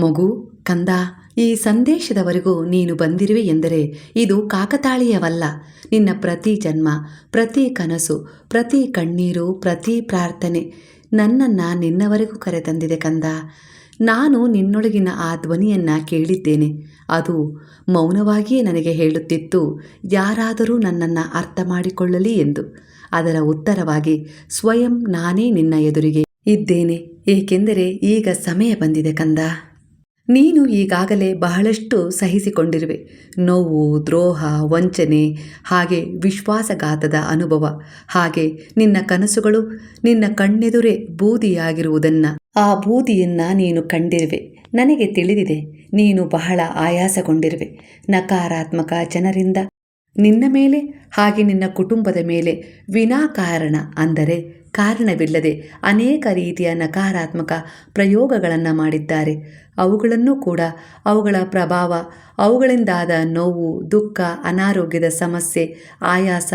ಮಗು, ಕಂದ, ಈ ಸಂದೇಶದವರೆಗೂ ನೀನು ಬಂದಿರುವೆ ಎಂದರೆ ಇದು ಕಾಕತಾಳೀಯವಲ್ಲ. ನಿನ್ನ ಪ್ರತಿ ಜನ್ಮ, ಪ್ರತಿ ಕನಸು, ಪ್ರತಿ ಕಣ್ಣೀರು, ಪ್ರತಿ ಪ್ರಾರ್ಥನೆ ನನ್ನನ್ನು ನಿನ್ನವರೆಗೂ ಕರೆತಂದಿದೆ ಕಂದ. ನಾನು ನಿನ್ನೊಳಗಿನ ಆ ಧ್ವನಿಯನ್ನು ಕೇಳಿದ್ದೇನೆ. ಅದು ಮೌನವಾಗಿಯೇ ನನಗೆ ಹೇಳುತ್ತಿತ್ತು, ಯಾರಾದರೂ ನನ್ನನ್ನು ಅರ್ಥ ಮಾಡಿಕೊಳ್ಳಲಿ ಎಂದು. ಅದರ ಉತ್ತರವಾಗಿ ಸ್ವಯಂ ನಾನೇ ನಿನ್ನ ಎದುರಿಗೆ ಇದ್ದೇನೆ. ಏಕೆಂದರೆ ಈಗ ಸಮಯ ಬಂದಿದೆ ಕಂದ. ನೀನು ಈಗಾಗಲೇ ಬಹಳಷ್ಟು ಸಹಿಸಿಕೊಂಡಿರುವೆ. ನೋವು, ದ್ರೋಹ, ವಂಚನೆ, ಹಾಗೆ ವಿಶ್ವಾಸಘಾತದ ಅನುಭವ, ಹಾಗೆ ನಿನ್ನ ಕನಸುಗಳು ನಿನ್ನ ಕಣ್ಣೆದುರೇ ಬೂದಿಯಾಗಿರುವುದನ್ನು, ಆ ಬೂದಿಯನ್ನು ನೀನು ಕಂಡಿರುವೆ. ನನಗೆ ತಿಳಿದಿದೆ, ನೀನು ಬಹಳ ಆಯಾಸಗೊಂಡಿರುವೆ. ನಕಾರಾತ್ಮಕ ಜನರಿಂದ ನಿನ್ನ ಮೇಲೆ ಹಾಗೆ ನಿನ್ನ ಕುಟುಂಬದ ಮೇಲೆ ವಿನಾಕಾರಣ, ಅಂದರೆ ಕಾರಣವಿಲ್ಲದೆ ಅನೇಕ ರೀತಿಯ ನಕಾರಾತ್ಮಕ ಪ್ರಯೋಗಗಳನ್ನು ಮಾಡಿದ್ದಾರೆ. ಅವುಗಳನ್ನು ಕೂಡ, ಅವುಗಳ ಪ್ರಭಾವ, ಅವುಗಳಿಂದಾದ ನೋವು, ದುಃಖ, ಅನಾರೋಗ್ಯದ ಸಮಸ್ಯೆ, ಆಯಾಸ,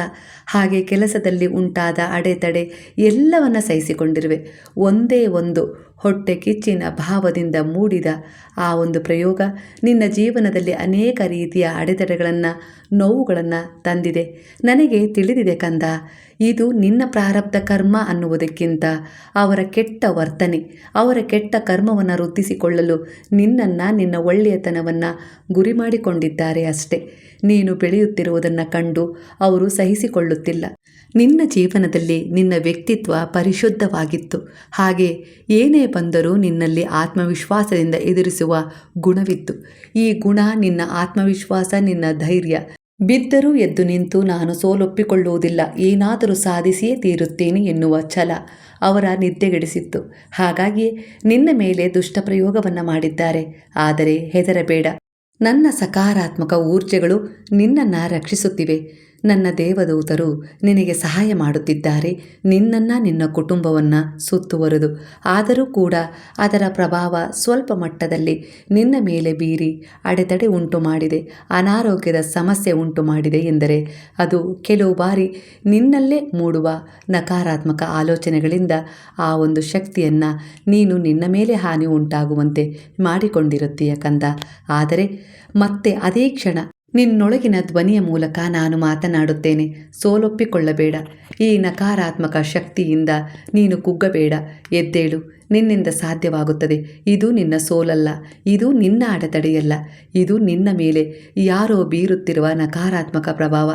ಹಾಗೆ ಕೆಲಸದಲ್ಲಿ ಉಂಟಾದ ಅಡೆತಡೆ ಎಲ್ಲವನ್ನ ಸಹಿಸಿಕೊಂಡಿರುವೆ. ಒಂದೇ ಒಂದು ಹೊಟ್ಟೆ ಕಿಚ್ಚಿನ ಭಾವದಿಂದ ಮೂಡಿದ ಆ ಒಂದು ಪ್ರಯೋಗ ನಿನ್ನ ಜೀವನದಲ್ಲಿ ಅನೇಕ ರೀತಿಯ ಅಡೆತಡೆಗಳನ್ನು, ನೋವುಗಳನ್ನು ತಂದಿದೆ. ನನಗೆ ತಿಳಿದಿದೆ ಕಂದ. ಇದು ನಿನ್ನ ಪ್ರಾರಬ್ಧ ಕರ್ಮ ಅನ್ನುವುದಕ್ಕಿಂತ ಅವರ ಕೆಟ್ಟ ವರ್ತನೆ, ಅವರ ಕೆಟ್ಟ ಕರ್ಮವನ್ನು ವೃದ್ಧಿಸಿಕೊಳ್ಳಲು ನಿನ್ನನ್ನು, ನಿನ್ನ ಒಳ್ಳೆಯತನವನ್ನು ಗುರಿ ಮಾಡಿಕೊಂಡಿದ್ದಾರೆ ಅಷ್ಟೆ. ನೀನು ಬೆಳೆಯುತ್ತಿರುವುದನ್ನು ಕಂಡು ಅವರು ಸಹಿಸಿಕೊಳ್ಳುತ್ತಿಲ್ಲ. ನಿನ್ನ ಜೀವನದಲ್ಲಿ ನಿನ್ನ ವ್ಯಕ್ತಿತ್ವ ಪರಿಶುದ್ಧವಾಗಿತ್ತು. ಹಾಗೆ ಏನೇ ಬಂದರೂ ನಿನ್ನಲ್ಲಿ ಆತ್ಮವಿಶ್ವಾಸದಿಂದ ಎದುರಿಸುವ ಗುಣವಿತ್ತು. ಈ ಗುಣ, ನಿನ್ನ ಆತ್ಮವಿಶ್ವಾಸ, ನಿನ್ನ ಧೈರ್ಯ, ಬಿದ್ದರೂ ಎದ್ದು ನಿಂತು ನಾನು ಸೋಲೊಪ್ಪಿಕೊಳ್ಳುವುದಿಲ್ಲ, ಏನಾದರೂ ಸಾಧಿಸಿಯೇ ತೀರುತ್ತೇನೆ ಎನ್ನುವ ಛಲ ಅವರ ನಿದ್ದೆಗೆಡಿಸಿತ್ತು. ಹಾಗಾಗಿಯೇ ನಿನ್ನ ಮೇಲೆ ದುಷ್ಟ ಪ್ರಯೋಗವನ್ನು ಮಾಡಿದ್ದಾರೆ. ಆದರೆ ಹೆದರಬೇಡ, ನನ್ನ ಸಕಾರಾತ್ಮಕ ಊರ್ಜೆಗಳು ನಿನ್ನನ್ನು ರಕ್ಷಿಸುತ್ತಿವೆ. ನನ್ನ ದೇವದೂತರು ನಿನಗೆ ಸಹಾಯ ಮಾಡುತ್ತಿದ್ದಾರೆ, ನಿನ್ನನ್ನು, ನಿನ್ನ ಕುಟುಂಬವನ್ನು ಸುತ್ತುವರೆದು. ಆದರೂ ಕೂಡ ಅದರ ಪ್ರಭಾವ ಸ್ವಲ್ಪ ಮಟ್ಟದಲ್ಲಿ ನಿನ್ನ ಮೇಲೆ ಬೀರಿ ಅಡೆತಡೆ ಉಂಟು ಮಾಡಿದೆ, ಅನಾರೋಗ್ಯದ ಸಮಸ್ಯೆ ಉಂಟು ಮಾಡಿದೆ ಎಂದರೆ ಅದು ಕೆಲವು ಬಾರಿ ನಿನ್ನಲ್ಲೇ ಮೂಡುವ ನಕಾರಾತ್ಮಕ ಆಲೋಚನೆಗಳಿಂದ ಆ ಒಂದು ಶಕ್ತಿಯನ್ನು ನೀನು ನಿನ್ನ ಮೇಲೆ ಹಾನಿ ಉಂಟಾಗುವಂತೆ ಮಾಡಿಕೊಂಡಿರುತ್ತೀಯ ಕಂದ. ಆದರೆ ಮತ್ತೆ ಅದೇ ಕ್ಷಣ ನಿನ್ನೊಳಗಿನ ಧ್ವನಿಯ ಮೂಲಕ ನಾನು ಮಾತನಾಡುತ್ತೇನೆ. ಸೋಲೊಪ್ಪಿಕೊಳ್ಳಬೇಡ. ಈ ನಕಾರಾತ್ಮಕ ಶಕ್ತಿಯಿಂದ ನೀನು ಕುಗ್ಗಬೇಡ. ಎದ್ದೇಳು, ನಿನ್ನಿಂದ ಸಾಧ್ಯವಾಗುತ್ತದೆ. ಇದು ನಿನ್ನ ಸೋಲಲ್ಲ, ಇದು ನಿನ್ನ ಅಡೆತಡೆಯಲ್ಲ, ಇದು ನಿನ್ನ ಮೇಲೆ ಯಾರೋ ಬೀರುತ್ತಿರುವ ನಕಾರಾತ್ಮಕ ಪ್ರಭಾವ.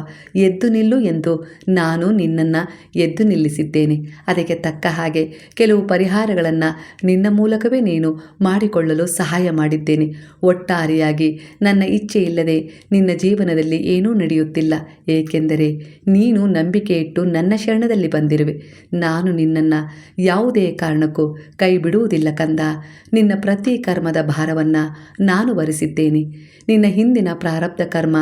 ಎದ್ದು ನಿಲ್ಲು ಎಂದು ನಾನು ನಿನ್ನನ್ನು ಎದ್ದು ನಿಲ್ಲಿಸಿದ್ದೇನೆ. ಅದಕ್ಕೆ ತಕ್ಕ ಹಾಗೆ ಕೆಲವು ಪರಿಹಾರಗಳನ್ನು ನಿನ್ನ ಮೂಲಕವೇ ನೀನು ಮಾಡಿಕೊಳ್ಳಲು ಸಹಾಯ ಮಾಡಿದ್ದೇನೆ. ಒಟ್ಟಾರೆಯಾಗಿ ನನ್ನ ಇಚ್ಛೆ ಇಲ್ಲದೆ ನಿನ್ನ ಜೀವನದಲ್ಲಿ ಏನೂ ನಡೆಯುತ್ತಿಲ್ಲ. ಏಕೆಂದರೆ ನೀನು ನಂಬಿಕೆ ಇಟ್ಟು ನನ್ನ ಶರಣದಲ್ಲಿ ಬಂದಿರುವೆ. ನಾನು ನಿನ್ನನ್ನು ಯಾವುದೇ ಕಾರಣಕ್ಕೂ ಕೈ ಬಿಡುವುದಿಲ್ಲ ಕಂದ. ನಿನ್ನ ಪ್ರತಿ ಕರ್ಮದ ಭಾರವನ್ನು ನಾನು ಭರಿಸಿದ್ದೇನೆ. ನಿನ್ನ ಹಿಂದಿನ ಪ್ರಾರಬ್ಧ ಕರ್ಮ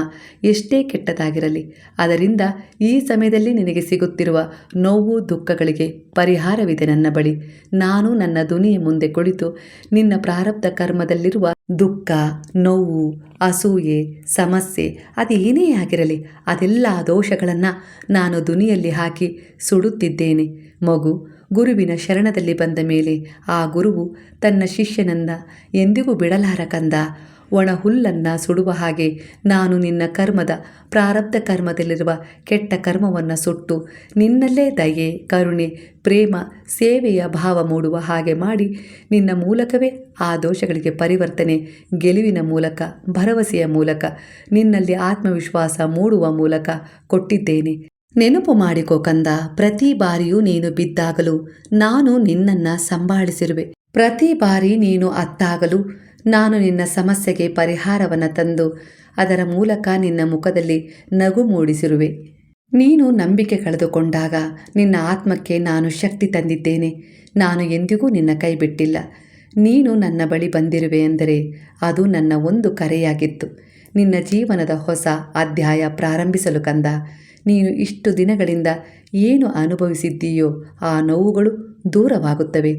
ಎಷ್ಟೇ ಕೆಟ್ಟದಾಗಿರಲಿ, ಅದರಿಂದ ಈ ಸಮಯದಲ್ಲಿ ನಿನಗೆ ಸಿಗುತ್ತಿರುವ ನೋವು, ದುಃಖಗಳಿಗೆ ಪರಿಹಾರವಿದೆ ನನ್ನ ಬಳಿ. ನಾನು ನನ್ನ ಧ್ವನಿಯ ಮುಂದೆ ಕುಳಿತು ನಿನ್ನ ಪ್ರಾರಬ್ಧ ಕರ್ಮದಲ್ಲಿರುವ ದುಃಖ, ನೋವು, ಅಸೂಯೆ, ಸಮಸ್ಯೆ ಅದೇನೇ ಆಗಿರಲಿ, ಅದೆಲ್ಲ ದೋಷಗಳನ್ನು ನಾನು ಧ್ವನಿಯಲ್ಲಿ ಹಾಕಿ ಸುಡುತ್ತಿದ್ದೇನೆ. ಮಗು, ಗುರುವಿನ ಶರಣದಲ್ಲಿ ಬಂದ ಮೇಲೆ ಆ ಗುರುವು ತನ್ನ ಶಿಷ್ಯನನ್ನ ಎಂದಿಗೂ ಬಿಡಲಾರ ಕಂದ. ಒಣ ಹುಲ್ಲನ್ನು ಸುಡುವ ಹಾಗೆ ನಾನು ನಿನ್ನ ಕರ್ಮದ, ಪ್ರಾರಬ್ಧ ಕರ್ಮದಲ್ಲಿರುವ ಕೆಟ್ಟ ಕರ್ಮವನ್ನು ಸುಟ್ಟು ನಿನ್ನಲ್ಲೇ ದಯೆ, ಕರುಣೆ, ಪ್ರೇಮ, ಸೇವೆಯ ಭಾವ ಮೂಡುವ ಹಾಗೆ ಮಾಡಿ ನಿನ್ನ ಮೂಲಕವೇ ಆ ದೋಷಗಳಿಗೆ ಪರಿವರ್ತನೆ, ಗೆಲುವಿನ ಮೂಲಕ, ಭರವಸೆಯ ಮೂಲಕ, ನಿನ್ನಲ್ಲಿ ಆತ್ಮವಿಶ್ವಾಸ ಮೂಡುವ ಮೂಲಕ ಕೊಟ್ಟಿದ್ದೇನೆ. ನೆನಪು ಮಾಡಿಕೋ ಕಂದ. ಪ್ರತಿ ಬಾರಿಯೂ ನೀನು ಬಿದ್ದಾಗಲೂ ನಾನು ನಿನ್ನನ್ನು ಸಂಭಾಳಿಸಿರುವೆ. ಪ್ರತಿ ಬಾರಿ ನೀನು ಅತ್ತಾಗಲೂ ನಾನು ನಿನ್ನ ಸಮಸ್ಯೆಗೆ ಪರಿಹಾರವನ್ನು ತಂದು ಅದರ ಮೂಲಕ ನಿನ್ನ ಮುಖದಲ್ಲಿ ನಗು ಮೂಡಿಸಿರುವೆ. ನೀನು ನಂಬಿಕೆ ಕಳೆದುಕೊಂಡಾಗ ನಿನ್ನ ಆತ್ಮಕ್ಕೆ ನಾನು ಶಕ್ತಿ ತಂದಿದ್ದೇನೆ. ನಾನು ಎಂದಿಗೂ ನಿನ್ನ ಕೈ ಬಿಟ್ಟಿಲ್ಲ. ನೀನು ನನ್ನ ಬಳಿ ಬಂದಿರುವೆ ಎಂದರೆ ಅದು ನನ್ನ ಒಂದು ಕರೆಯಾಗಿತ್ತು. ನಿನ್ನ ಜೀವನದ ಹೊಸ ಅಧ್ಯಾಯ ಪ್ರಾರಂಭಿಸಲು ಕಂದ. ನೀನು ಇಷ್ಟು ದಿನಗಳಿಂದ ಏನು ಅನುಭವಿಸಿದ್ದೀಯೋ ಆ ನೋವುಗಳು ದೂರವಾಗುತ್ತವೆ.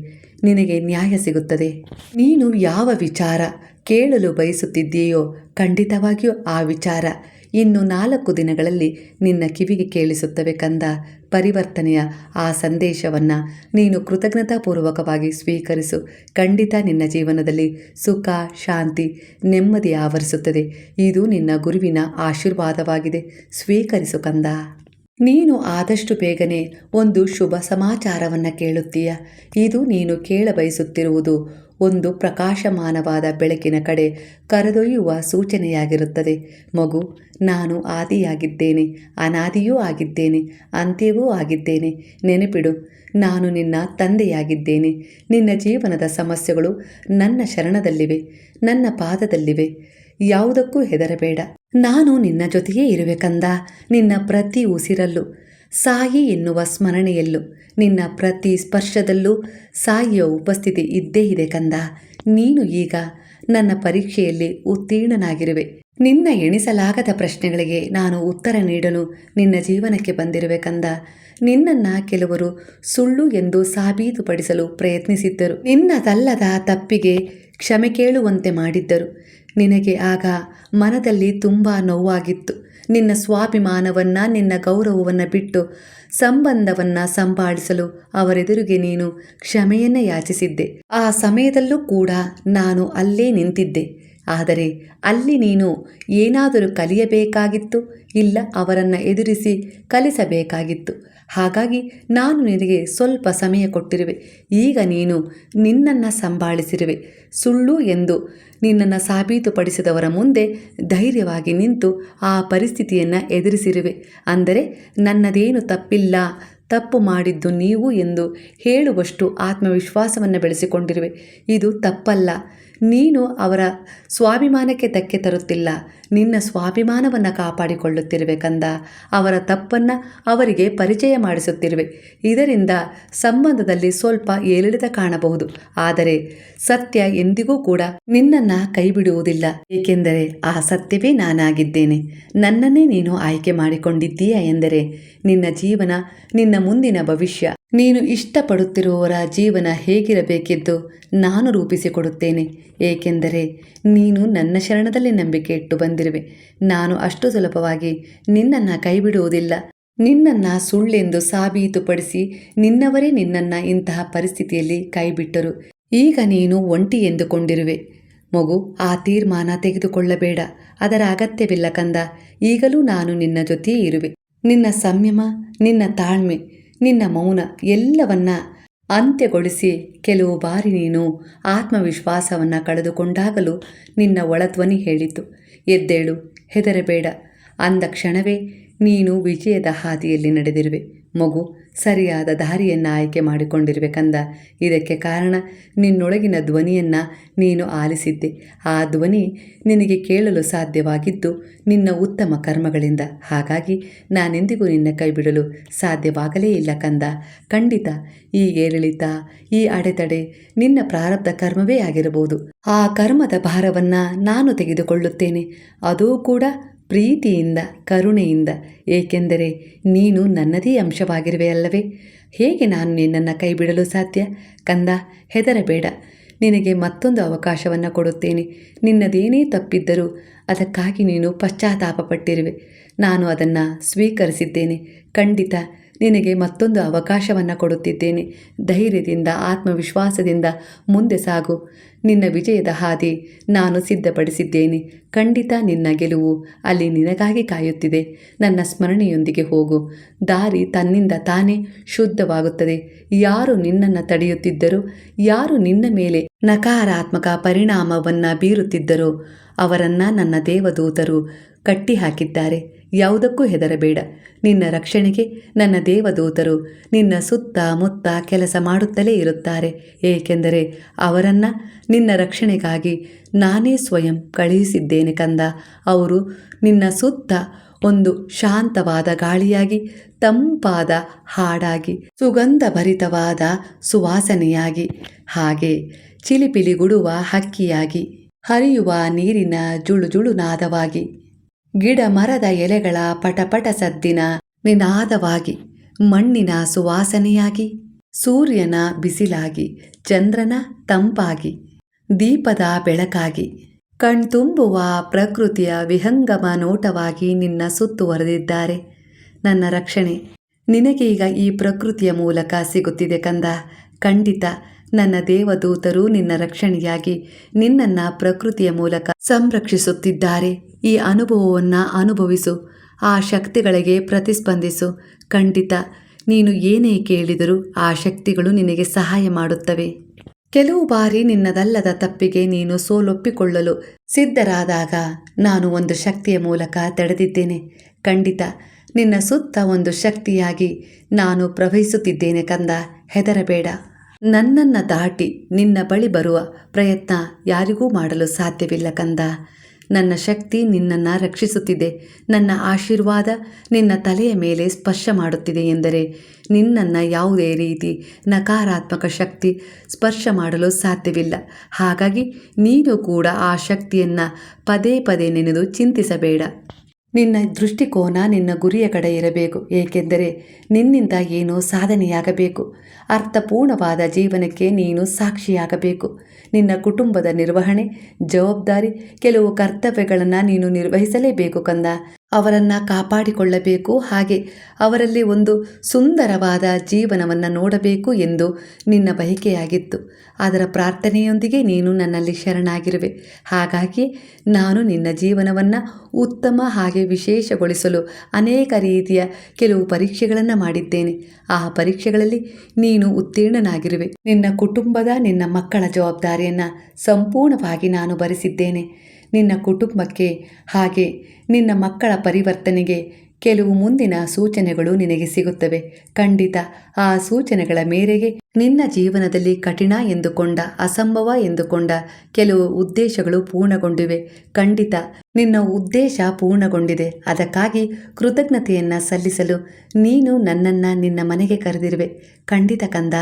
ನಿನಗೆ ನ್ಯಾಯ ಸಿಗುತ್ತದೆ. ನೀನು ಯಾವ ವಿಚಾರ ಕೇಳಲು ಬಯಸುತ್ತಿದ್ದೀಯೋ ಖಂಡಿತವಾಗಿಯೂ ಆ ವಿಚಾರ ಇನ್ನು 4 ದಿನಗಳಲ್ಲಿ ನಿನ್ನ ಕಿವಿಗೆ ಕೇಳಿಸುತ್ತವೆ ಕಂದ. ಪರಿವರ್ತನೆಯ ಆ ಸಂದೇಶವನ್ನು ನೀನು ಕೃತಜ್ಞತಾಪೂರ್ವಕವಾಗಿ ಸ್ವೀಕರಿಸು. ಖಂಡಿತ ನಿನ್ನ ಜೀವನದಲ್ಲಿ ಸುಖ, ಶಾಂತಿ, ನೆಮ್ಮದಿ ಆವರಿಸುತ್ತದೆ. ಇದು ನಿನ್ನ ಗುರುವಿನ ಆಶೀರ್ವಾದವಾಗಿದೆ. ಸ್ವೀಕರಿಸು ಕಂದ. ನೀನು ಆದಷ್ಟು ಬೇಗನೆ ಒಂದು ಶುಭ ಸಮಾಚಾರವನ್ನು ಕೇಳುತ್ತೀಯ. ಇದು ನೀನು ಕೇಳಬಯಸುತ್ತಿರುವುದು ಒಂದು ಪ್ರಕಾಶಮಾನವಾದ ಬೆಳಕಿನ ಕಡೆ ಕರೆದೊಯ್ಯುವ ಸೂಚನೆಯಾಗಿರುತ್ತದೆ. ಮಗು, ನಾನು ಆದಿಯಾಗಿದ್ದೇನೆ, ಅನಾದಿಯೂ ಆಗಿದ್ದೇನೆ, ಅಂತ್ಯವೂ ಆಗಿದ್ದೇನೆ. ನೆನಪಿಡು, ನಾನು ನಿನ್ನ ತಂದೆಯಾಗಿದ್ದೇನೆ. ನಿನ್ನ ಜೀವನದ ಸಮಸ್ಯೆಗಳು ನನ್ನ ಶರಣದಲ್ಲಿವೆ, ನನ್ನ ಪಾದದಲ್ಲಿವೆ. ಯಾವುದಕ್ಕೂ ಹೆದರಬೇಡ. ನಾನು ನಿನ್ನ ಜೊತೆಯೇ ಇರುವೆ ಕಂದ. ನಿನ್ನ ಪ್ರತಿ ಉಸಿರಲ್ಲೂ, ಸಾಯಿ ಎನ್ನುವ ಸ್ಮರಣೆಯಲ್ಲೂ, ನಿನ್ನ ಪ್ರತಿ ಸ್ಪರ್ಶದಲ್ಲೂ ಸಾಯಿಯ ಉಪಸ್ಥಿತಿ ಇದ್ದೇ ಇದೆ ಕಂದ. ನೀನು ಈಗ ನನ್ನ ಪರೀಕ್ಷೆಯಲ್ಲಿ ಉತ್ತೀರ್ಣನಾಗಿರುವೆ. ನಿನ್ನ ಎಣಿಸಲಾಗದ ಪ್ರಶ್ನೆಗಳಿಗೆ ನಾನು ಉತ್ತರ ನೀಡಲು ನಿನ್ನ ಜೀವನಕ್ಕೆ ಬಂದಿರುವೆ ಕಂದ. ನಿನ್ನನ್ನು ಕೆಲವರು ಸುಳ್ಳು ಎಂದು ಸಾಬೀತುಪಡಿಸಲು ಪ್ರಯತ್ನಿಸಿದ್ದರು. ನಿನ್ನದಲ್ಲದ ತಪ್ಪಿಗೆ ಕ್ಷಮೆ ಕೇಳುವಂತೆ ಮಾಡಿದ್ದರು. ನಿನಗೆ ಆಗ ಮನದಲ್ಲಿ ತುಂಬ ನೋವಾಗಿತ್ತು. ನಿನ್ನ ಸ್ವಾಭಿಮಾನವನ್ನು, ನಿನ್ನ ಗೌರವವನ್ನು ಬಿಟ್ಟು ಸಂಬಂಧವನ್ನು ಸಂಭಾಳಿಸಲು ಅವರೆದುರಿಗೆ ನೀನು ಕ್ಷಮೆಯನ್ನು ಯಾಚಿಸಿದ್ದೆ. ಆ ಸಮಯದಲ್ಲೂ ಕೂಡ ನಾನು ಅಲ್ಲೇ ನಿಂತಿದ್ದೆ. ಆದರೆ ಅಲ್ಲಿ ನೀನು ಏನಾದರೂ ಕಲಿಯಬೇಕಾಗಿತ್ತು, ಇಲ್ಲ ಅವರನ್ನು ಎದುರಿಸಿ ಕಲಿಸಬೇಕಾಗಿತ್ತು. ಹಾಗಾಗಿ ನಾನು ನಿನಗೆ ಸ್ವಲ್ಪ ಸಮಯ ಕೊಟ್ಟಿರುವೆ. ಈಗ ನೀನು ನಿನ್ನನ್ನು ಸಂಭಾಳಿಸಿರುವೆ. ಸುಳ್ಳು ಎಂದು ನಿನ್ನನ್ನು ಸಾಬೀತುಪಡಿಸಿದವರ ಮುಂದೆ ಧೈರ್ಯವಾಗಿ ನಿಂತು ಆ ಪರಿಸ್ಥಿತಿಯನ್ನು ಎದುರಿಸಿರುವೆ. ಅಂದರೆ ನನ್ನದೇನು ತಪ್ಪಿಲ್ಲ, ತಪ್ಪು ಮಾಡಿದ್ದು ನೀವು ಎಂದು ಹೇಳುವಷ್ಟು ಆತ್ಮವಿಶ್ವಾಸವನ್ನು ಬೆಳೆಸಿಕೊಂಡಿರುವೆ. ಇದು ತಪ್ಪಲ್ಲ. ನೀನು ಅವರ ಸ್ವಾಭಿಮಾನಕ್ಕೆ ಧಕ್ಕೆ ತರುತ್ತಿಲ್ಲ, ನಿನ್ನ ಸ್ವಾಭಿಮಾನವನ್ನು ಕಾಪಾಡಿಕೊಳ್ಳುತ್ತಿರುವೆ ಕಂದ. ಅವರ ತಪ್ಪನ್ನು ಅವರಿಗೆ ಪರಿಚಯ ಮಾಡಿಸುತ್ತಿರುವೆ. ಇದರಿಂದ ಸಂಬಂಧದಲ್ಲಿ ಸ್ವಲ್ಪ ಏರಿಳಿತ ಕಾಣಬಹುದು, ಆದರೆ ಸತ್ಯ ಎಂದಿಗೂ ಕೂಡ ನಿನ್ನನ್ನು ಕೈಬಿಡುವುದಿಲ್ಲ. ಏಕೆಂದರೆ ಆ ಸತ್ಯವೇ ನಾನಾಗಿದ್ದೇನೆ. ನನ್ನನ್ನೇ ನೀನು ಆಯ್ಕೆ ಮಾಡಿಕೊಂಡಿದ್ದೀಯ ಎಂದರೆ ನಿನ್ನ ಜೀವನ, ನಿನ್ನ ಮುಂದಿನ ಭವಿಷ್ಯ, ನೀನು ಇಷ್ಟಪಡುತ್ತಿರುವವರ ಜೀವನ ಹೇಗಿರಬೇಕೆಂದು ನಾನು ರೂಪಿಸಿಕೊಡುತ್ತೇನೆ. ಏಕೆಂದರೆ ನೀನು ನನ್ನ ಶರಣದಲ್ಲಿ ನಂಬಿಕೆ ಇಟ್ಟು ಬಂದಿರುವೆ. ನಾನು ಅಷ್ಟು ಸುಲಭವಾಗಿ ನಿನ್ನನ್ನು ಕೈಬಿಡುವುದಿಲ್ಲ. ನಿನ್ನನ್ನು ಸುಳ್ಳೆಂದು ಸಾಬೀತುಪಡಿಸಿ ನಿನ್ನವರೇ ನಿನ್ನನ್ನು ಇಂತಹ ಪರಿಸ್ಥಿತಿಯಲ್ಲಿ ಕೈಬಿಟ್ಟರು. ಈಗ ನೀನು ಒಂಟಿ ಎಂದುಕೊಂಡಿರುವೆ. ಮಗು, ಆ ತೀರ್ಮಾನ ತೆಗೆದುಕೊಳ್ಳಬೇಡ. ಅದರ ಅಗತ್ಯವಿಲ್ಲ ಕಂದ. ಈಗಲೂ ನಾನು ನಿನ್ನ ಜೊತೆಯೇ ಇರುವೆ. ನಿನ್ನ ಸಂಯಮ, ನಿನ್ನ ತಾಳ್ಮೆ, ನಿನ್ನ ಮೌನ ಎಲ್ಲವನ್ನ ಅಂತ್ಯಗೊಳಿಸಿ ಕೆಲವು ಬಾರಿ ನೀನು ಆತ್ಮವಿಶ್ವಾಸವನ್ನು ಕಳೆದುಕೊಂಡಾಗಲೂ ನಿನ್ನ ಒಳಧ್ವನಿ ಹೇಳಿತು, ಎದ್ದೇಳು, ಹೆದರಬೇಡ. ಅಂದ ಕ್ಷಣವೇ ನೀನು ವಿಜಯದ ಹಾದಿಯಲ್ಲಿ ನಡೆದಿರುವೆ. ಮಗು, ಸರಿಯಾದ ದಾರಿಯನ್ನು ಆಯ್ಕೆ ಮಾಡಿಕೊಂಡಿರುವೆ ಕಂದ. ಇದಕ್ಕೆ ಕಾರಣ ನಿನ್ನೊಳಗಿನ ಧ್ವನಿಯನ್ನು ನೀನು ಆಲಿಸಿದ್ದೆ. ಆ ಧ್ವನಿ ನಿನಗೆ ಕೇಳಲು ಸಾಧ್ಯವಾಗಿದ್ದು ನಿನ್ನ ಉತ್ತಮ ಕರ್ಮಗಳಿಂದ. ಹಾಗಾಗಿ ನಾನೆಂದಿಗೂ ನಿನ್ನ ಕೈ ಬಿಡಲು ಸಾಧ್ಯವಾಗಲೇ ಇಲ್ಲ ಕಂದ. ಖಂಡಿತ ಈ ಏರಿಳಿತ, ಈ ಅಡೆತಡೆ ನಿನ್ನ ಪ್ರಾರಬ್ಧ ಕರ್ಮವೇ ಆಗಿರಬಹುದು. ಆ ಕರ್ಮದ ಭಾರವನ್ನು ನಾನು ತೆಗೆದುಕೊಳ್ಳುತ್ತೇನೆ, ಅದೂ ಕೂಡ ಪ್ರೀತಿಯಿಂದ, ಕರುಣೆಯಿಂದ. ಏಕೆಂದರೆ ನೀನು ನನ್ನದೇ ಅಂಶವಾಗಿರುವೆ ಅಲ್ಲವೇ? ಹೇಗೆ ನಾನು ನಿನ್ನನ್ನು ಕೈ ಬಿಡಲು ಸಾಧ್ಯ? ಕಂದ, ಹೆದರಬೇಡ. ನಿನಗೆ ಮತ್ತೊಂದು ಅವಕಾಶವನ್ನು ಕೊಡುತ್ತೇನೆ. ನಿನ್ನದೇನೇ ತಪ್ಪಿದ್ದರೂ ಅದಕ್ಕಾಗಿ ನೀನು ಪಶ್ಚಾತ್ತಾಪ ಪಟ್ಟಿರುವೆ. ನಾನು ಅದನ್ನು ಸ್ವೀಕರಿಸಿದ್ದೇನೆ. ಖಂಡಿತ ನಿನಗೆ ಮತ್ತೊಂದು ಅವಕಾಶವನ್ನು ಕೊಡುತ್ತಿದ್ದೇನೆ. ಧೈರ್ಯದಿಂದ, ಆತ್ಮವಿಶ್ವಾಸದಿಂದ ಮುಂದೆ ಸಾಗು. ನಿನ್ನ ವಿಜಯದ ಹಾದಿ ನಾನು ಸಿದ್ಧಪಡಿಸಿದ್ದೇನೆ. ಖಂಡಿತ ನಿನ್ನ ಗೆಲುವು ಅಲ್ಲಿ ನಿನಗಾಗಿ ಕಾಯುತ್ತಿದೆ. ನನ್ನ ಸ್ಮರಣೆಯೊಂದಿಗೆ ಹೋಗು. ದಾರಿ ತನ್ನಿಂದ ತಾನೇ ಶುದ್ಧವಾಗುತ್ತದೆ. ಯಾರು ನಿನ್ನನ್ನು ತಡೆಯುತ್ತಿದ್ದರೋ, ಯಾರು ನಿನ್ನ ಮೇಲೆ ನಕಾರಾತ್ಮಕ ಪರಿಣಾಮವನ್ನು ಬೀರುತ್ತಿದ್ದರೋ ಅವರನ್ನು ನನ್ನ ದೇವದೂತರು ಕಟ್ಟಿ ಹಾಕಿದ್ದಾರೆ. ಯಾವುದಕ್ಕೂ ಹೆದರಬೇಡ. ನಿನ್ನ ರಕ್ಷಣೆಗೆ ನನ್ನ ದೇವದೂತರು ನಿನ್ನ ಸುತ್ತ ಮುತ್ತ ಕೆಲಸ ಮಾಡುತ್ತಲೇ ಇರುತ್ತಾರೆ. ಏಕೆಂದರೆ ಅವರನ್ನು ನಿನ್ನ ರಕ್ಷಣೆಗಾಗಿ ನಾನೇ ಸ್ವಯಂ ಕಳುಹಿಸಿದ್ದೇನೆ ಕಂದ. ಅವರು ನಿನ್ನ ಸುತ್ತ ಒಂದು ಶಾಂತವಾದ ಗಾಳಿಯಾಗಿ, ತಂಪಾದ ಹಾಡಾಗಿ, ಸುಗಂಧಭರಿತವಾದ ಸುವಾಸನೆಯಾಗಿ, ಹಾಗೆ ಚಿಲಿಪಿಲಿಗುಡುವ ಹಕ್ಕಿಯಾಗಿ, ಹರಿಯುವ ನೀರಿನ ಜುಳುಜುಳು ನಾದವಾಗಿ, ಗಿಡ ಮರದ ಎಲೆಗಳ ಪಟಪಟ ಸದ್ದಿನ ನಿನಾದವಾಗಿ, ಮಣ್ಣಿನ ಸುವಾಸನೆಯಾಗಿ, ಸೂರ್ಯನ ಬಿಸಿಲಾಗಿ, ಚಂದ್ರನ ತಂಪಾಗಿ, ದೀಪದ ಬೆಳಕಾಗಿ, ಕಣ್ತುಂಬುವ ಪ್ರಕೃತಿಯ ವಿಹಂಗಮ ನೋಟವಾಗಿ ನಿನ್ನ ಸುತ್ತುವರೆದಿದ್ದಾರೆ. ನನ್ನ ರಕ್ಷಣೆ ನಿನಗೆ ಈಗ ಈ ಪ್ರಕೃತಿಯ ಮೂಲಕ ಸಿಗುತ್ತಿದೆ ಕಂದ. ಖಂಡಿತ ನನ್ನ ದೇವದೂತರು ನಿನ್ನ ರಕ್ಷಣೆಯಾಗಿ ನಿನ್ನನ್ನು ಪ್ರಕೃತಿಯ ಮೂಲಕ ಸಂರಕ್ಷಿಸುತ್ತಿದ್ದಾರೆ. ಈ ಅನುಭವವನ್ನು ಅನುಭವಿಸು, ಆ ಶಕ್ತಿಗಳಿಗೆ ಪ್ರತಿಸ್ಪಂದಿಸು. ಖಂಡಿತ ನೀನು ಏನೇ ಕೇಳಿದರೂ ಆ ಶಕ್ತಿಗಳು ನಿನಗೆ ಸಹಾಯ ಮಾಡುತ್ತವೆ. ಕೆಲವು ಬಾರಿ ನಿನ್ನದಲ್ಲದ ತಪ್ಪಿಗೆ ನೀನು ಸೋಲೊಪ್ಪಿಕೊಳ್ಳಲು ಸಿದ್ಧರಾದಾಗ ನಾನು ಒಂದು ಶಕ್ತಿಯ ಮೂಲಕ ತಡೆದಿದ್ದೇನೆ. ಖಂಡಿತ ನಿನ್ನ ಸುತ್ತ ಒಂದು ಶಕ್ತಿಯಾಗಿ ನಾನು ಪ್ರವಹಿಸುತ್ತಿದ್ದೇನೆ ಕಂದ. ಹೆದರಬೇಡ. ನನ್ನನ್ನು ದಾಟಿ ನಿನ್ನ ಬಳಿ ಬರುವ ಪ್ರಯತ್ನ ಯಾರಿಗೂ ಮಾಡಲು ಸಾಧ್ಯವಿಲ್ಲ ಕಂದ. ನನ್ನ ಶಕ್ತಿ ನಿನ್ನನ್ನು ರಕ್ಷಿಸುತ್ತಿದೆ. ನನ್ನ ಆಶೀರ್ವಾದ ನಿನ್ನ ತಲೆಯ ಮೇಲೆ ಸ್ಪರ್ಶ ಮಾಡುತ್ತಿದೆ ಎಂದರೆ ನಿನ್ನನ್ನು ಯಾವುದೇ ರೀತಿ ನಕಾರಾತ್ಮಕ ಶಕ್ತಿ ಸ್ಪರ್ಶ ಮಾಡಲು ಸಾಧ್ಯವಿಲ್ಲ. ಹಾಗಾಗಿ ನೀನು ಕೂಡ ಆ ಶಕ್ತಿಯನ್ನು ಪದೇ ಪದೇ ನೆನೆದು ಚಿಂತಿಸಬೇಡ. ನಿನ್ನ ದೃಷ್ಟಿಕೋನ ನಿನ್ನ ಗುರಿಯ ಕಡೆ ಇರಬೇಕು. ಏಕೆಂದರೆ ನಿನ್ನಿಂದ ಏನೋ ಸಾಧನೆಯಾಗಬೇಕು. ಅರ್ಥಪೂರ್ಣವಾದ ಜೀವನಕ್ಕೆ ನೀನು ಸಾಕ್ಷಿಯಾಗಬೇಕು. ನಿನ್ನ ಕುಟುಂಬದ ನಿರ್ವಹಣೆ, ಜವಾಬ್ದಾರಿ, ಕೆಲವು ಕರ್ತವ್ಯಗಳನ್ನು ನೀನು ನಿರ್ವಹಿಸಲೇಬೇಕು ಕಂದ. ಅವರನ್ನು ಕಾಪಾಡಿಕೊಳ್ಳಬೇಕು. ಹಾಗೆ ಅವರಲ್ಲಿ ಒಂದು ಸುಂದರವಾದ ಜೀವನವನ್ನು ನೋಡಬೇಕು ಎಂದು ನಿನ್ನ ಬಯಕೆಯಾಗಿತ್ತು. ಅದರ ಪ್ರಾರ್ಥನೆಯೊಂದಿಗೆ ನೀನು ನನ್ನಲ್ಲಿ ಶರಣಾಗಿರುವೆ. ಹಾಗಾಗಿ ನಾನು ನಿನ್ನ ಜೀವನವನ್ನು ಉತ್ತಮ ಹಾಗೆ ವಿಶೇಷಗೊಳಿಸಲು ಅನೇಕ ರೀತಿಯ ಕೆಲವು ಪರೀಕ್ಷೆಗಳನ್ನು ಮಾಡಿದ್ದೇನೆ. ಆ ಪರೀಕ್ಷೆಗಳಲ್ಲಿ ನೀನು ಉತ್ತೀರ್ಣನಾಗಿರುವೆ. ನಿನ್ನ ಕುಟುಂಬದ ನಿನ್ನ ಮಕ್ಕಳ ಜವಾಬ್ದಾರಿಯನ್ನು ಸಂಪೂರ್ಣವಾಗಿ ನಾನು ಭರಿಸಿದ್ದೇನೆ. ನಿನ್ನ ಕುಟುಂಬಕ್ಕೆ ಹಾಗೆ ನಿನ್ನ ಮಕ್ಕಳ ಪರಿವರ್ತನೆಗೆ ಕೆಲವು ಮುಂದಿನ ಸೂಚನೆಗಳು ನಿನಗೆ ಸಿಗುತ್ತವೆ. ಖಂಡಿತ ಆ ಸೂಚನೆಗಳ ಮೇರೆಗೆ ನಿನ್ನ ಜೀವನದಲ್ಲಿ ಕಠಿಣ ಎಂದುಕೊಂಡ, ಅಸಂಭವ ಎಂದುಕೊಂಡ ಕೆಲವು ಉದ್ದೇಶಗಳು ಪೂರ್ಣಗೊಂಡಿವೆ. ಖಂಡಿತ ನಿನ್ನ ಉದ್ದೇಶ ಪೂರ್ಣಗೊಂಡಿದೆ. ಅದಕ್ಕಾಗಿ ಕೃತಜ್ಞತೆಯನ್ನು ಸಲ್ಲಿಸಲು ನೀನು ನನ್ನನ್ನು ನಿನ್ನ ಮನೆಗೆ ಕರೆದಿರುವೆ. ಖಂಡಿತ ಕಂದ,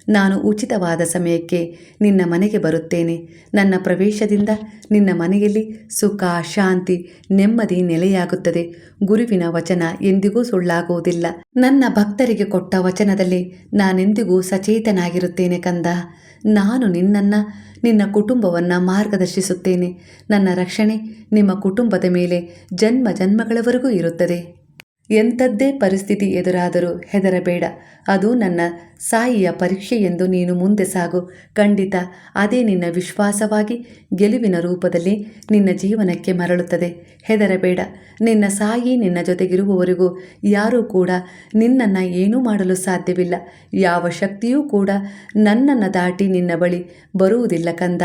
ನಾನು ಉಚಿತವಾದ ಸಮಯಕ್ಕೆ ನಿನ್ನ ಮನೆಗೆ ಬರುತ್ತೇನೆ. ನನ್ನ ಪ್ರವೇಶದಿಂದ ನಿನ್ನ ಮನೆಯಲ್ಲಿ ಸುಖ, ಶಾಂತಿ, ನೆಮ್ಮದಿ ನೆಲೆಯಾಗುತ್ತದೆ. ಗುರುವಿನ ವಚನ ಎಂದಿಗೂ ಸುಳ್ಳಾಗುವುದಿಲ್ಲ. ನನ್ನ ಭಕ್ತರಿಗೆ ಕೊಟ್ಟ ವಚನದಲ್ಲಿ ನಾನೆಂದಿಗೂ ಸಚೇತನಾಗಿರುತ್ತೇನೆ ಕಂದ. ನಾನು ನಿನ್ನ ಕುಟುಂಬವನ್ನು ಮಾರ್ಗದರ್ಶಿಸುತ್ತೇನೆ. ನನ್ನ ರಕ್ಷಣೆ ನಿಮ್ಮ ಕುಟುಂಬದ ಮೇಲೆ ಜನ್ಮ ಜನ್ಮಗಳವರೆಗೂ ಇರುತ್ತದೆ. ಎಂಥದ್ದೇ ಪರಿಸ್ಥಿತಿ ಎದುರಾದರೂ ಹೆದರಬೇಡ. ಅದು ನನ್ನ ಸಾಯಿಯ ಪರೀಕ್ಷೆ ಎಂದು ನೀನು ಮುಂದೆ ಸಾಗು. ಖಂಡಿತ ಅದೇ ನಿನ್ನ ವಿಶ್ವಾಸವಾಗಿ ಗೆಲುವಿನ ರೂಪದಲ್ಲಿ ನಿನ್ನ ಜೀವನಕ್ಕೆ ಮರಳುತ್ತದೆ. ಹೆದರಬೇಡ. ನಿನ್ನ ಸಾಯಿ ನಿನ್ನ ಜೊತೆಗಿರುವವರೆಗೂ ಯಾರೂ ಕೂಡ ನಿನ್ನನ್ನು ಏನೂ ಮಾಡಲು ಸಾಧ್ಯವಿಲ್ಲ. ಯಾವ ಶಕ್ತಿಯೂ ಕೂಡ ನನ್ನನ್ನು ದಾಟಿ ನಿನ್ನ ಬಳಿ ಬರುವುದಿಲ್ಲ ಕಂದ.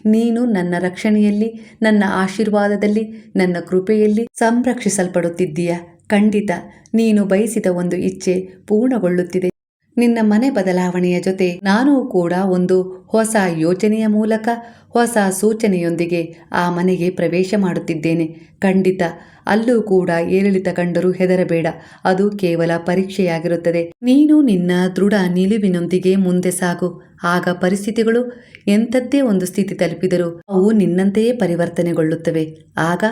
ನೀನು ನನ್ನ ರಕ್ಷಣೆಯಲ್ಲಿ, ನನ್ನ ಆಶೀರ್ವಾದದಲ್ಲಿ, ನನ್ನ ಕೃಪೆಯಲ್ಲಿ ಸಂರಕ್ಷಿಸಲ್ಪಡುತ್ತಿದ್ದೀಯ. ಖಂಡಿತ ನೀನು ಬಯಸಿದ ಒಂದು ಇಚ್ಛೆ ಪೂರ್ಣಗೊಳ್ಳುತ್ತಿದೆ. ನಿನ್ನ ಮನೆ ಬದಲಾವಣೆಯ ಜೊತೆ ನಾನೂ ಕೂಡ ಒಂದು ಹೊಸ ಯೋಜನೆಯ ಮೂಲಕ ಹೊಸ ಸೂಚನೆಯೊಂದಿಗೆ ಆ ಮನೆಗೆ ಪ್ರವೇಶ ಮಾಡುತ್ತಿದ್ದೇನೆ. ಖಂಡಿತ ಅಲ್ಲೂ ಕೂಡ ಏರಿಳಿತ ಕಂಡರೂ ಹೆದರಬೇಡ. ಅದು ಕೇವಲ ಪರೀಕ್ಷೆಯಾಗಿರುತ್ತದೆ. ನೀನು ನಿನ್ನ ದೃಢ ನಿಲುವಿನೊಂದಿಗೆ ಮುಂದೆ ಸಾಗು. ಆಗ ಪರಿಸ್ಥಿತಿಗಳು ಎಂಥದ್ದೇ ಒಂದು ಸ್ಥಿತಿ ತಲುಪಿದರೂ ಅವು ನಿನ್ನಂತೆಯೇ ಪರಿವರ್ತನೆಗೊಳ್ಳುತ್ತವೆ. ಆಗ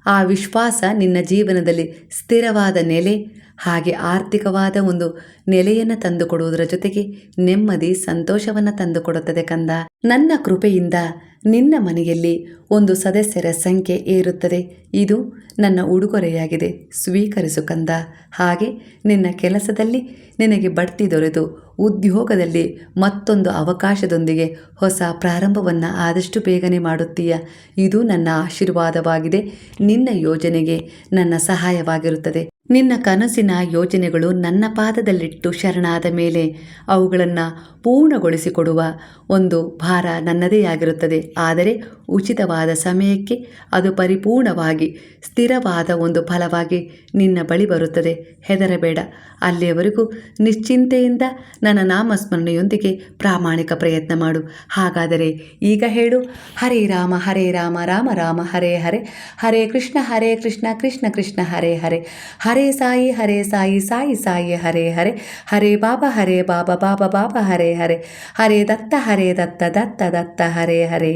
ಆ ವಿಶ್ವಾಸ ನಿನ್ನ ಜೀವನದಲ್ಲಿ ಸ್ಥಿರವಾದ ನೆಲೆ ಹಾಗೆ ಆರ್ಥಿಕವಾದ ಒಂದು ನೆಲೆಯನ್ನು ತಂದುಕೊಡುವುದರ ಜೊತೆಗೆ ನೆಮ್ಮದಿ, ಸಂತೋಷವನ್ನು ತಂದುಕೊಡುತ್ತದೆ ಕಂದ. ನನ್ನ ಕೃಪೆಯಿಂದ ನಿನ್ನ ಮನೆಯಲ್ಲಿ ಒಂದು ಸದಸ್ಯರ ಸಂಖ್ಯೆ ಏರುತ್ತದೆ. ಇದು ನನ್ನ ಉಡುಗೊರೆಯಾಗಿದೆ. ಸ್ವೀಕರಿಸು ಕಂದ. ಹಾಗೆ ನಿನ್ನ ಕೆಲಸದಲ್ಲಿ ನಿನಗೆ ಬಡ್ತಿ ದೊರೆತು ಉದ್ಯೋಗದಲ್ಲಿ ಮತ್ತೊಂದು ಅವಕಾಶದೊಂದಿಗೆ ಹೊಸ ಪ್ರಾರಂಭವನ್ನು ಆದಷ್ಟು ಬೇಗನೆ ಮಾಡುತ್ತೀಯ. ಇದು ನನ್ನ ಆಶೀರ್ವಾದವಾಗಿದೆ. ನಿನ್ನ ಯೋಜನೆಗೆ ನನ್ನ ಸಹಾಯವಾಗಿರುತ್ತದೆ. ನಿನ್ನ ಕನಸಿನ ಯೋಜನೆಗಳು ನನ್ನ ಪಾದದಲ್ಲಿಟ್ಟು ಶರಣಾದ ಮೇಲೆ ಅವುಗಳನ್ನು ಪೂರ್ಣಗೊಳಿಸಿಕೊಡುವ ಒಂದು ಭಾರ ನನ್ನದೇ ಆಗಿರುತ್ತದೆ. ಆದರೆ ಉಚಿತವಾದ ಸಮಯಕ್ಕೆ ಅದು ಪರಿಪೂರ್ಣವಾಗಿ ಸ್ಥಿರವಾದ ಒಂದು ಫಲವಾಗಿ ನಿನ್ನ ಬಳಿ ಬರುತ್ತದೆ. ಹೆದರಬೇಡ. ಅಲ್ಲಿಯವರೆಗೂ ನಿಶ್ಚಿಂತೆಯಿಂದ ನನ್ನ ನಾಮಸ್ಮರಣೆಯೊಂದಿಗೆ ಪ್ರಾಮಾಣಿಕ ಪ್ರಯತ್ನ ಮಾಡು. ಹಾಗಾದರೆ ಈಗ ಹೇಳು: ಹರೇ ರಾಮ ಹರೇ ರಾಮ ರಾಮ ರಾಮ ಹರೇ ಹರೇ, ಹರೇ ಕೃಷ್ಣ ಕೃಷ್ಣ ಕೃಷ್ಣ ಹರೇ ಹರೇ, ಹರೇ ಸಾಯಿ ಸಾಯಿ ಸಾಯಿ ಹರೇ ಹರೇ, ಹರೇ ಬಾಬಾ ಬಾಬಾ ಬಾಬಾ ಹರೇ ಹರೇ, ಹರೇ ದತ್ತ ದತ್ತ ದತ್ತ ಹರೇ ಹರೇ.